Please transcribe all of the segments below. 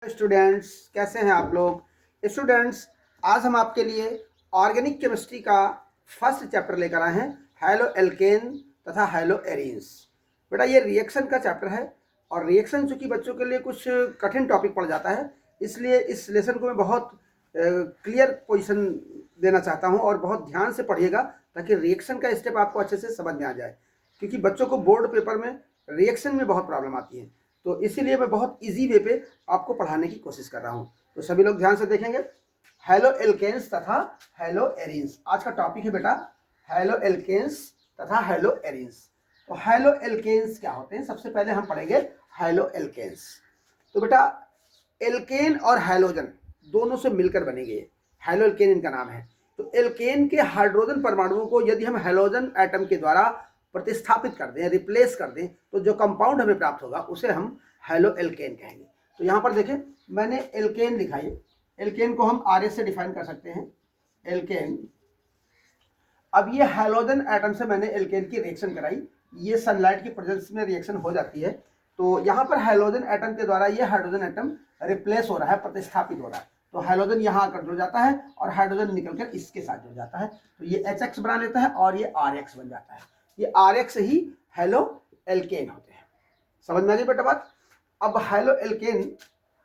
Students, कैसे हैं आप लोग। स्टूडेंट्स, आज हम आपके लिए ऑर्गेनिक केमिस्ट्री का फर्स्ट चैप्टर लेकर आए हैं, हैलो एल्केन तथा हैलो एरीन्स। बेटा ये रिएक्शन का चैप्टर है और रिएक्शन चूँकि बच्चों के लिए कुछ कठिन टॉपिक पड़ जाता है, इसलिए इस लेसन को मैं बहुत क्लियर पोजीशन देना चाहता हूं और बहुत ध्यान से पढ़िएगा ताकि रिएक्शन का स्टेप आपको अच्छे से समझ में आ जाए, क्योंकि बच्चों को बोर्ड पेपर में रिएक्शन में बहुत प्रॉब्लम आती है। तो इसीलिए मैं बहुत इजी वे पे आपको पढ़ाने की कोशिश कर रहा हूं। तो सभी लोग ध्यान से देखेंगे। हैलो एल्केन्स तथा हैलो एरीन्स आज का टॉपिक है बेटा, हैलो एल्केन्स तथा हैलो एरीन्स। तो हैलो एल्केन्स क्या होते हैं, सबसे पहले हम पढ़ेंगे हैलो एल्केन्स। तो बेटा एल्केन और हैलोजन दोनों से मिलकर बनेंगे, हैलो एल्केन इनका नाम है। तो एल्केन के हाइड्रोजन परमाणुओं को यदि हम हैलोजन एटम के द्वारा प्रतिस्थापित कर दें, रिप्लेस कर दें, तो जो कंपाउंड हमें प्राप्त होगा उसे हम हैलो एल्केन कहेंगे। तो यहाँ पर देखें, मैंने एल्केन लिखा है। एल्केन को हम आर से डिफाइन कर सकते हैं, एल्केन। अब ये हैलोजन एटम से मैंने एल्केन की रिएक्शन कराई, ये सनलाइट की प्रेजेंस में रिएक्शन हो जाती है। तो यहाँ पर हैलोजन एटम के द्वारा ये हाइड्रोजन एटम रिप्लेस हो रहा है, प्रतिस्थापित हो रहा है। तो हाइड्रोजन यहाँ आकर जुड़ जाता है और हाइड्रोजन निकलकर इसके साथ जुड़ जाता है, तो ये HX बना लेता है और ये RX बन जाता है। ये RX ही हैलो एल्केन होते हैं। समझ में आ गई बेटा बात। अब हैलो एल्केन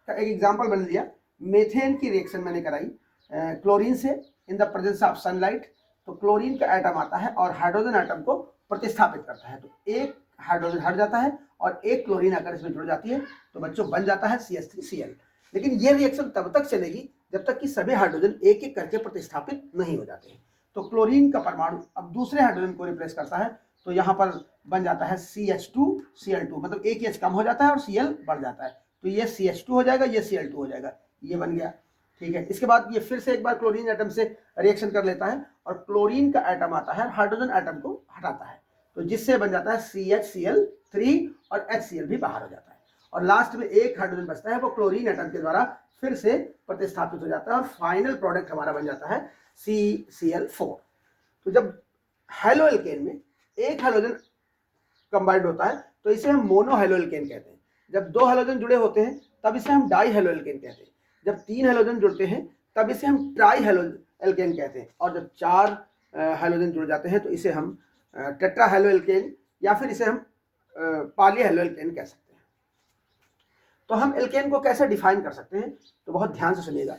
का एक एग्जाम्पल बन लिया, मेथेन की रिएक्शन मैंने कराई क्लोरीन से in the presence of sunlight. तो क्लोरीन का एटम आता है और हाइड्रोजन एटम को प्रतिस्थापित करता है, तो एक हाइड्रोजन हट जाता है और एक क्लोरीन आकर इसमें जुड़ जाती है, तो बच्चों बन जाता है CH3Cl। लेकिन ये रिएक्शन तब तक चलेगी जब तक कि सभी हाइड्रोजन एक एक करके प्रतिस्थापित नहीं हो जाते हैं। तो क्लोरीन का परमाणु अब दूसरे हाइड्रोजन को रिप्लेस करता है, तो यहाँ पर बन जाता है CH2Cl2, मतलब एक H कम हो जाता है और Cl बढ़ जाता है, तो ये CH2 हो जाएगा, ये Cl2 हो जाएगा, ये बन गया। ठीक है, इसके बाद ये फिर से एक बार क्लोरीन एटम से रिएक्शन कर लेता है और क्लोरीन का एटम आता है, हाइड्रोजन एटम को हटाता है, तो जिससे बन जाता है CHCl3 और HCl भी बाहर हो जाता है, और लास्ट में एक हाइड्रोजन बचता है, वो क्लोरीन एटम के द्वारा फिर से प्रतिस्थापित हो जाता है और फाइनल प्रोडक्ट हमारा बन जाता है CCl4। तो जब हैलो एल्केन में एक हाइड्रोजन कंबाइंड होता है तो इसे हम मोनो हैलो एल्केन कहते हैं। जब दो हैलोजन जुड़े होते हैं तब इसे हम डाई हैलो एल्केन कहते हैं। जब तीन हैलोजन जुड़ते हैं तब इसे हम ट्राई हैलो एल्केन कहते हैं, और जब चार हैलोजन जुड़ जाते हैं तो इसे हम टेट्रा हैलो एल्केन या फिर इसे हम पॉली हैलो एल्केन कह सकते हैं। तो हम एल्केन को कैसे डिफाइन कर सकते हैं, तो बहुत ध्यान से सुनिएगा।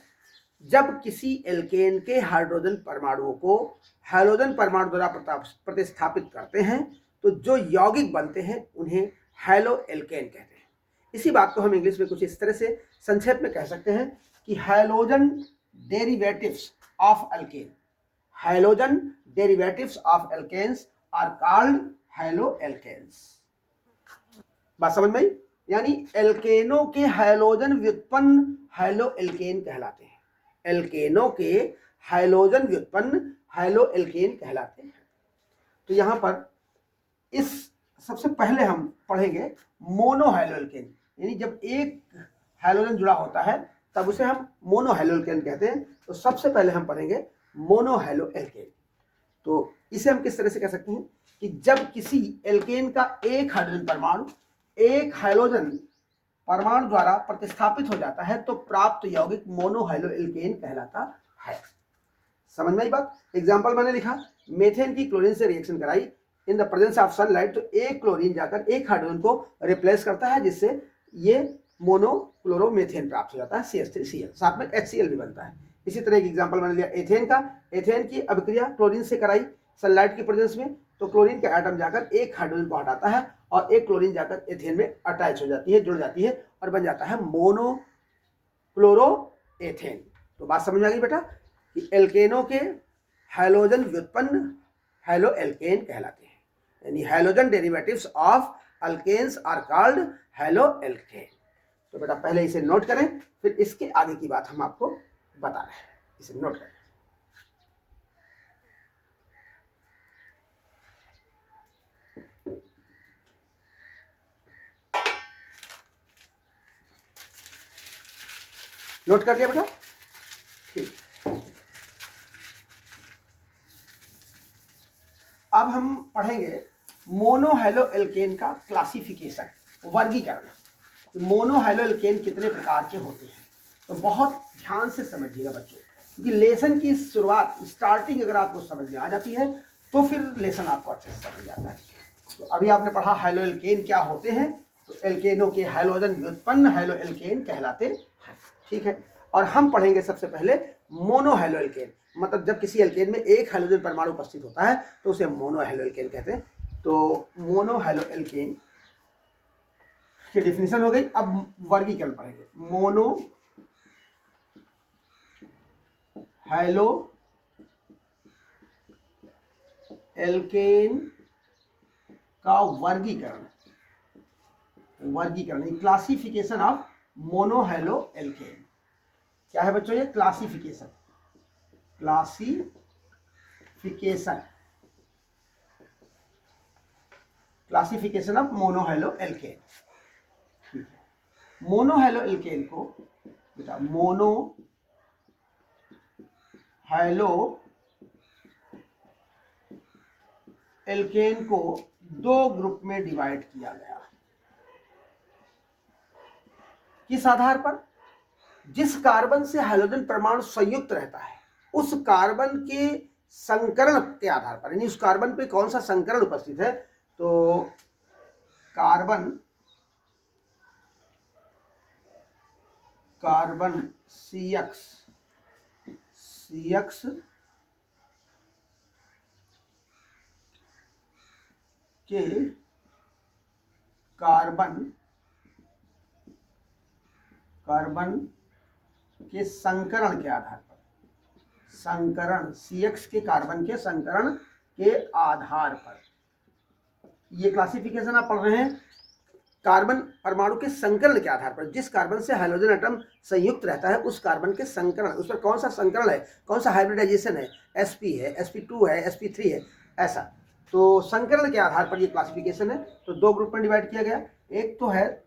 जब किसी एल्केन के हाइड्रोजन परमाणुओं को हैलोजन परमाणु द्वारा प्रतिस्थापित करते हैं तो जो यौगिक बनते हैं उन्हें हैलो एल्केन कहते हैं। इसी बात को हम इंग्लिश में कुछ इस तरह से संक्षेप में कह सकते हैं कि halogen derivatives of alkane, halogen derivatives of alkanes are called halo alkanes. बात समझ में आई? यानी एल्केनों के हैलोजन व्युत्पन्न हैलो एल्केन कहलाते हैं। एल्केनों के हैलोजन व्युत्पन्न हैलो एल्केन कहलाते हैं। तो यहां पर इस सबसे पहले हम पढ़ेंगे मोनो हैलो एल्केन, यानी जब एक हैलोजन जुड़ा होता है तब उसे हम मोनो हैलो एल्केन कहते हैं। तो सबसे पहले हम पढ़ेंगे मोनो हैलो एल्केन। तो इसे हम किस तरह से कह सकते हैं कि जब किसी एल्केन का एक हाइड्रोजन परमाणु एक हैलोजन परमाणु द्वारा प्रतिस्थापित हो जाता है तो प्राप्त यौगिक मोनो हैलो एल्केन कहलाता है। समझ में आई बात। एग्जाम्पल मैंने लिखा, मेथेन की क्लोरीन से रिएक्शन कराई in the presence of sunlight, तो एक क्लोरीन जाकर एक हाइड्रोजन को रिप्लेस करता है, जिससे ये मोनोक्लोरोमेथेन प्राप्त हो जाता है CH3Cl, साथ में HCl भी बनता है। इसी तरह एक एग्जाम्पल मैंने लिया एथेन का, एथेन की अभिक्रिया क्लोरीन से कराई सनलाइट की प्रेजेंस में, तो क्लोरीन का एटम जाकर एक हाइड्रोजन को हटाता है और एक क्लोरीन जाकर एथेन में अटैच हो जाती है, जुड़ जाती है और बन जाता है मोनोक्लोरोएथेन। तो बात समझ में आ गई बेटा कि एल्केनों के हैलोजन व्युत्पन्न हैलो एल्केन कहलाते हैं, यानी halogen derivatives of alkanes are called halo alkane. तो बेटा पहले इसे नोट करें, फिर इसके आगे की बात हम आपको बता रहे हैं, इसे नोट करें। नोट कर लिया बेटा? ठीक। अब हम पढ़ेंगे मोनो हैलो एल्केन का क्लासिफिकेशन, वर्गीकरण। मोनो हाइलो एल्केन कितने प्रकार के होते हैं। तो बहुत ध्यान से समझिएगा बच्चों, क्योंकि लेसन की शुरुआत स्टार्टिंग अगर आपको समझ में आ जाती है तो फिर लेसन आपको अच्छे से समझ आता है। तो अभी आपने पढ़ा हाइलो एल्केन क्या होते हैं, तो एल्केनों के हाइड्रोजन व्युत्पन्न हाइलो एल्केन कहलाते हैं, ठीक है। और हम पढ़ेंगे सबसे पहले मोनो हाइलो एल्केन, मतलब जब किसी एल्केन में एक हाइड्रोजन परमाणु उपस्थित होता है तो उसे मोनो हाइलो एल्केन कहते हैं। तो मोनो हाइलो एल्केन की डिफिनेशन हो गई। अब वर्गीकरण पढ़ेंगे। मोनो हाइलो एल्केन का वर्गीकरण classification of mono halo alkane क्या है बच्चों, ये classification of mono halo alkane. ठीक है, मोनो हाइलो एल्केन को बेटा मोनो हाइलो एल्केन को दो ग्रुप में डिवाइड किया गया। किस आधार पर? जिस कार्बन से हाइड्रोजन परमाणु संयुक्त रहता है उस कार्बन के संकरण के आधार पर, यानी उस कार्बन पे कौन सा संकरण उपस्थित है। तो कार्बन CX के कार्बन के संकरण के आधार पर, CX के कार्बन के संकरण के आधार पर, ये क्लासिफिकेशन आप पढ़ रहे हैं कार्बन परमाणु के संकरण के आधार पर। जिस कार्बन से हाइड्रोजन एटम संयुक्त रहता है उस कार्बन के संकरण, उस पर कौन सा संकरण है, कौन सा हाइब्रिडाइजेशन है, sp है, sp2 है, sp3 है, ऐसा। तो संकरण के आधार पर ये क्लासिफिकेशन है। तो दो ग्रुप में डिवाइड किया गया। एक तो है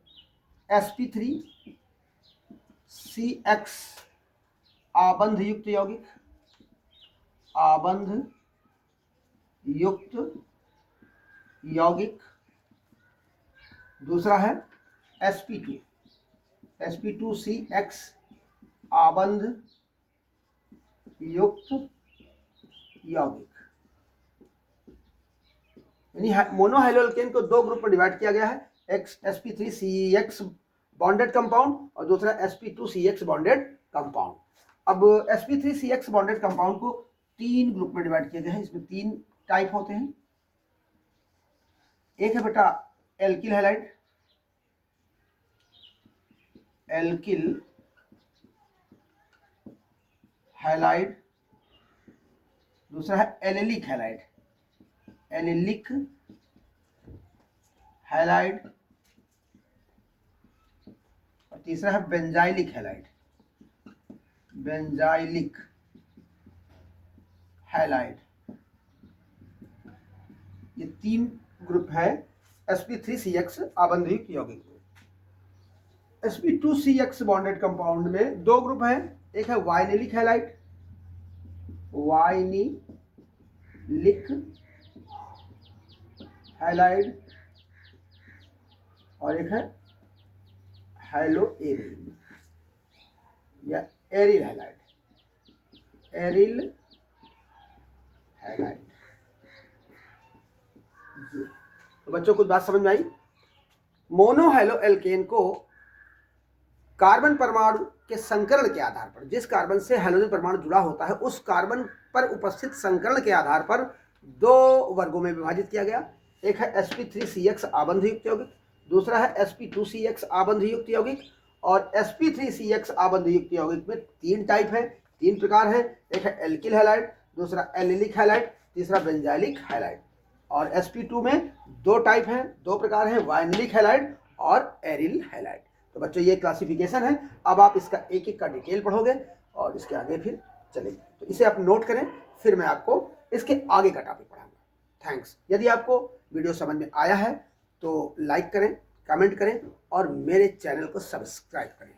sp3CX आबंध युक्त यौगिक, दूसरा है sp2CX आबंध युक्त यौगिक। यानी मोनो हाइलो एल्केन को दो ग्रुप में डिवाइड किया गया है, एक sp3CX बॉन्डेड कंपाउंड और दूसरा sp2CX बॉन्डेड कंपाउंड। अब sp3CX बॉन्डेड कंपाउंड को तीन ग्रुप में डिवाइड किया गया है। इसमें तीन टाइप होते हैं। एक है बेटा एल्किल हैलाइड, दूसरा है एलिलिक हैलाइड और तीसरा है बेंजाइलिक हैलाइड। ये तीन ग्रुप है sp3CX आबंध युक्त यौगिक में। sp2CX बॉन्डेड कंपाउंड में दो ग्रुप हैं, एक है वाइनिलिक हैलाइड और एक है हाइलो एरिल या एरिल हैलाइड। तो बच्चों कुछ बात समझ में आई। मोनो हाइलो एल्केन को कार्बन परमाणु के संकरण के आधार पर, जिस कार्बन से हाइड्रोजन परमाणु जुड़ा होता है उस कार्बन पर उपस्थित संकरण के आधार पर दो वर्गों में विभाजित किया गया। एक है sp3CX आबंध युक्त यौगिक, दूसरा है sp2CX आबंध युक्त यौगिक। और sp3CX आबंध युक्त यौगिक में तीन टाइप है, तीन प्रकार है। एक है एल्किल हैलाइड, दूसरा एलिलिक हैलाइड, तीसरा बेंजाइलिक हैलाइड। और sp2 में दो टाइप हैं, दो प्रकार हैं, वाइनिलिक हैलाइड और एरिल हैलाइड। तो बच्चों ये क्लासिफिकेशन है। अब आप इसका एक एक का डिटेल पढ़ोगे और इसके आगे फिर चलेंगे। तो इसे आप नोट करें, फिर मैं आपको इसके आगे का टॉपिक पढ़ाऊंगा। थैंक्स। यदि आपको वीडियो समझ में आया है तो लाइक करें, कमेंट करें और मेरे चैनल को सब्सक्राइब करें।